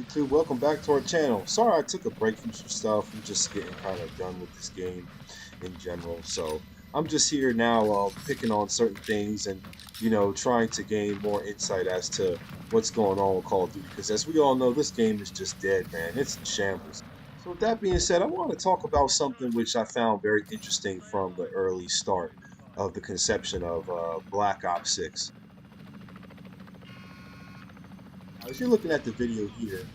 YouTube? Welcome back to our channel. Sorry I took a break from some stuff. I'm just getting kind of done with this game in general. So I'm just here now picking on certain things and, trying to gain more insight as to what's going on with Call of Duty. Because as we all know, this game is just dead, man. It's in shambles. So with that being said, I want to talk about something which I found very interesting from the early start of the conception of Black Ops 6. As you're looking at the video here,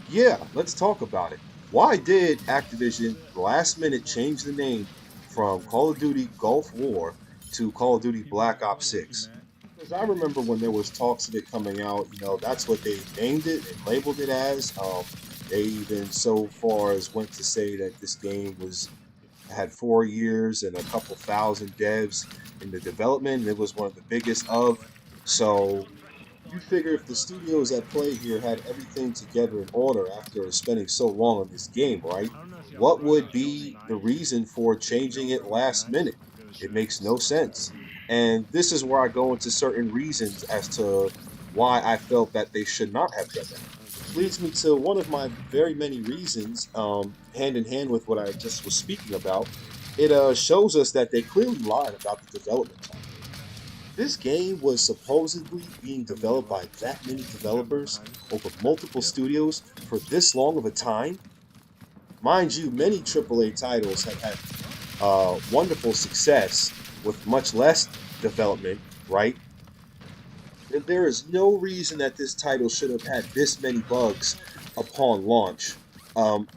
yeah, let's talk about it. Why did Activision last minute change the name from Call of Duty Gulf War to Call of Duty Black Ops 6? Because I remember when there was talks of it coming out, that's what they named it and labeled it as. They even so far as went to say that this game was had 4 years and a couple thousand devs in the development. And it was one of the biggest of. So you figure if the studios at play here had everything together in order after spending so long on this game, right? What would be the reason for changing it last minute? It makes no sense. And this is where I go into certain reasons as to why I felt that they should not have done that. Which leads me to one of my very many reasons, hand in hand with what I just was speaking about. It shows us that they clearly lied about the development time. This game was supposedly being developed by that many developers over multiple studios for this long of a time. Mind you, many AAA titles have had wonderful success with much less development, right? And there is no reason that this title should have had this many bugs upon launch. Um,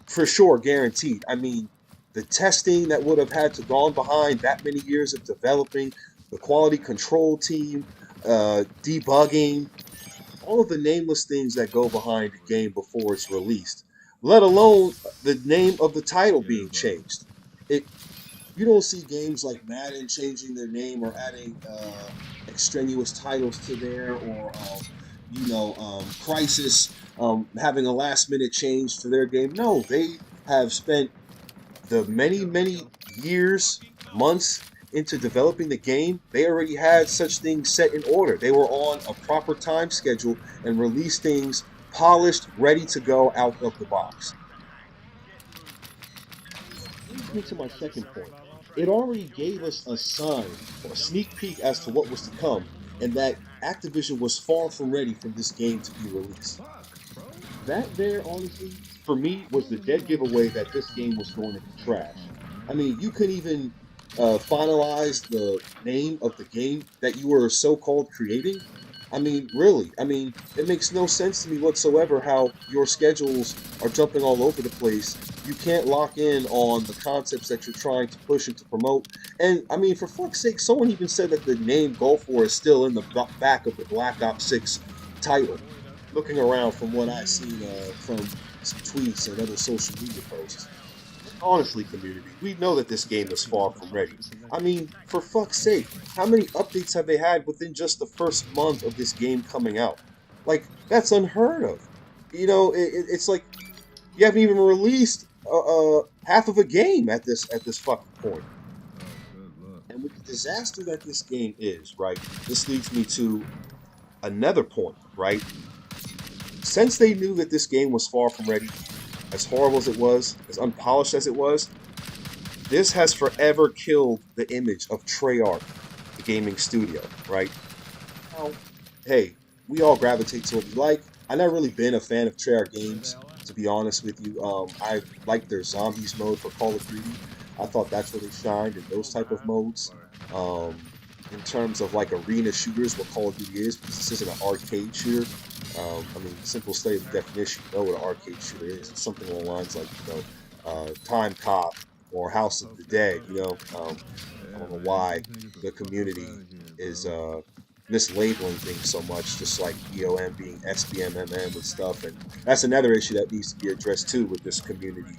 for sure, guaranteed. I mean, the testing that would have had to gone behind that many years of developing, the quality control team, debugging, all of the nameless things that go behind a game before it's released, let alone the name of the title being changed. It You don't see games like Madden changing their name or adding extraneous titles to there, or Crisis having a last minute change to their game. No, they have spent the many years, months into developing the game. They already had such things set in order. They were on a proper time schedule and released things polished, ready to go out of the box. Leads me to my second point. It already gave us a sign or a sneak peek as to what was to come, and that Activision was far from ready for this game to be released. That there, honestly, for me, was the dead giveaway that this game was going to be trash. I mean, you couldn't even finalize the name of the game that you were so-called creating. I mean, really, it makes no sense to me whatsoever how your schedules are jumping all over the place. You can't lock in on the concepts that you're trying to push and to promote. And I mean, for fuck's sake, someone even said that the name Gulf War is still in the back of the Black Ops 6 title. Looking around from what I've seen from some tweets and other social media posts. Honestly, community, we know that this game is far from ready. I mean, for fuck's sake, how many updates have they had within just the first month of this game coming out? Like, that's unheard of. It's like you haven't even released half of a game at this fucking point. And with the disaster that this game is, right? This leads me to another point, right? Since they knew that this game was far from ready, as horrible as it was, as unpolished as it was, this has forever killed the image of Treyarch, the gaming studio, right? Now, hey, we all gravitate to what we like. I've never really been a fan of Treyarch games, to be honest with you. I liked their zombies mode for Call of Duty. I thought that's where they shined in those type of modes. In terms of like arena shooters, what Call of Duty is, because this isn't an arcade shooter. I mean, simple statement definition, you know what an arcade shooter is. It's something along the lines like, Time Cop or House of the Dead, I don't know why the community is mislabeling things so much, just like BOM being SBMMM and stuff. And that's another issue that needs to be addressed too with this community,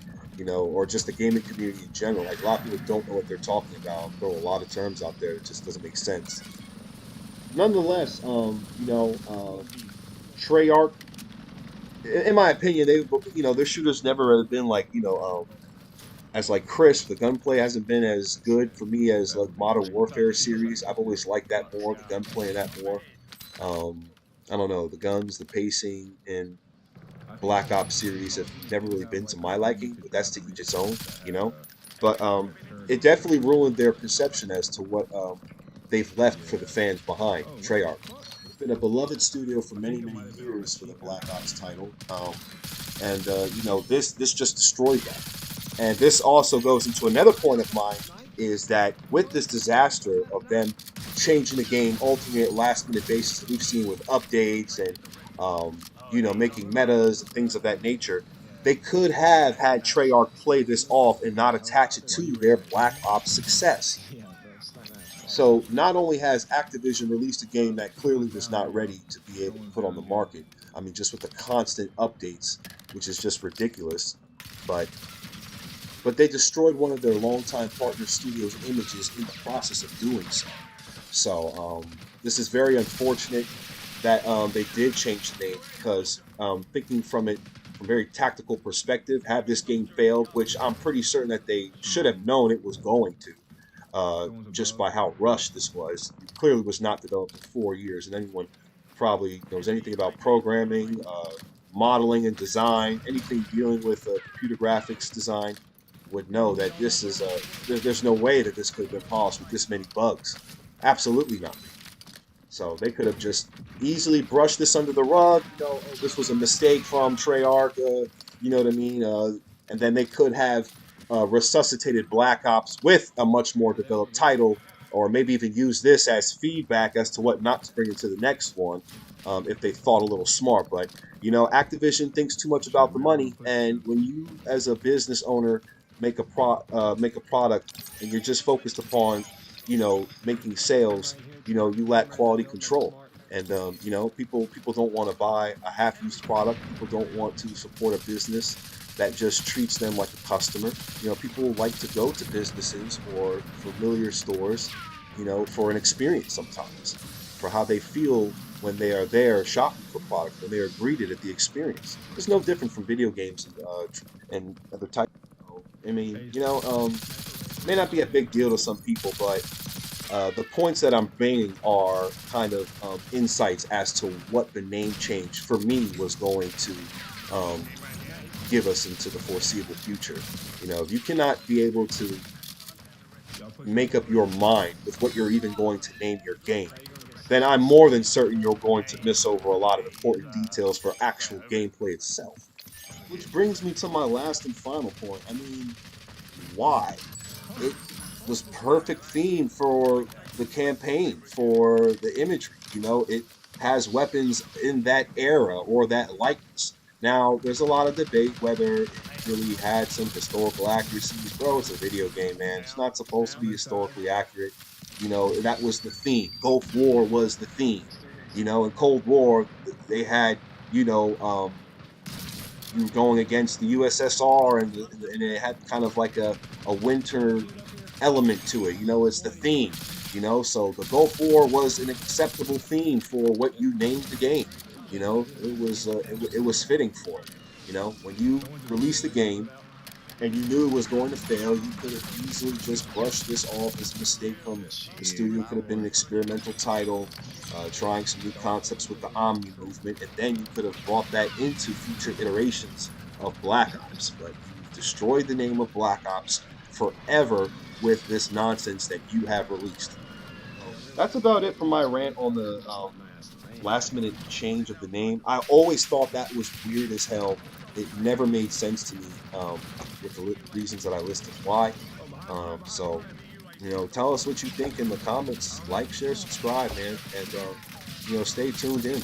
or just the gaming community in general. Like, a lot of people don't know what they're talking about, throw a lot of terms out there. It just doesn't make sense. Nonetheless, Treyarch, in my opinion, their shooters never have been like, as like crisp. The gunplay hasn't been as good for me as like Modern Warfare series. I've always liked that more, the gunplay in that more. I don't know, the guns, the pacing, and Black Ops series have never really been to my liking, but that's to each its own, you know. But it definitely ruined their perception as to what they've left for the fans behind. Treyarch. It's been a beloved studio for many, many years for the Black Ops title, and this just destroyed that. And this also goes into another point of mine is that with this disaster of them changing the game, altering it last minute basis that we've seen with updates and making metas and things of that nature, they could have had Treyarch play this off and not attach it to their Black Ops success. So not only has Activision released a game that clearly was not ready to be able to put on the market, I mean, just with the constant updates, which is just ridiculous, but they destroyed one of their longtime partner studios' images in the process of doing so. So this is very unfortunate that they did change the name because thinking from a very tactical perspective, had this game failed, which I'm pretty certain that they should have known it was going to, just by how rushed this was. It clearly was not developed in 4 years, and anyone probably knows anything about programming, modeling and design, anything dealing with computer graphics design would know that this is there's no way that this could have been polished with this many bugs. Absolutely not. So they could have just easily brushed this under the rug. This was a mistake from Treyarch. You know what I mean? And then they could have resuscitated Black Ops with a much more developed title, or maybe even use this as feedback as to what not to bring into the next one, if they thought a little smart. But Activision thinks too much about the money, and when you, as a business owner, make a product, and you're just focused upon, making sales, you lack quality control. And people don't want to buy a half-used product. People don't want to support a business that just treats them like a customer. People like to go to businesses or familiar stores, for an experience sometimes, for how they feel when they are there shopping for products, when they are greeted at the experience. It's no different from video games and other types. I mean, may not be a big deal to some people, but the points that I'm bringing are kind of insights as to what the name change for me was going to um, give us into the foreseeable future. If you cannot be able to make up your mind with what you're even going to name your game, then I'm more than certain you're going to miss over a lot of important details for actual gameplay itself. Which brings me to my last and final point. I mean, why? It was perfect theme for the campaign, for the imagery. It has weapons in that era or that likeness. Now, there's a lot of debate whether it really had some historical accuracies. Bro, it's a video game, man. It's not supposed to be historically accurate. That was the theme. Gulf War was the theme. In Cold War, they had, you were going against the USSR, and it had kind of like a winter element to it. It's the theme. So the Gulf War was an acceptable theme for what you named the game. It was fitting for it. When you released the game and you knew it was going to fail, you could have easily just brushed this off. This mistake from the studio could have been an experimental title, trying some new concepts with the Omni movement, and then you could have brought that into future iterations of Black Ops. But you've destroyed the name of Black Ops forever with this nonsense that you have released. That's about it for my rant on the last minute change of the name. I always thought that was weird as hell. It never made sense to me, with the reasons that I listed why. So, tell us what you think in the comments. Like, share, subscribe, man, and stay tuned in.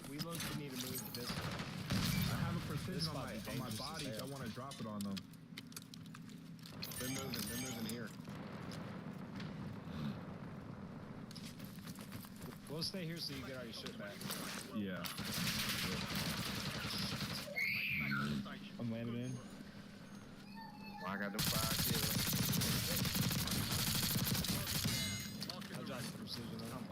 We low-key need to move this. I have a precision on my body. I want to drop it on them. They're moving here. We'll stay here so you get all your shit back. Yeah. I'm landing in. I got the 5 kills. I'll drop the precision on.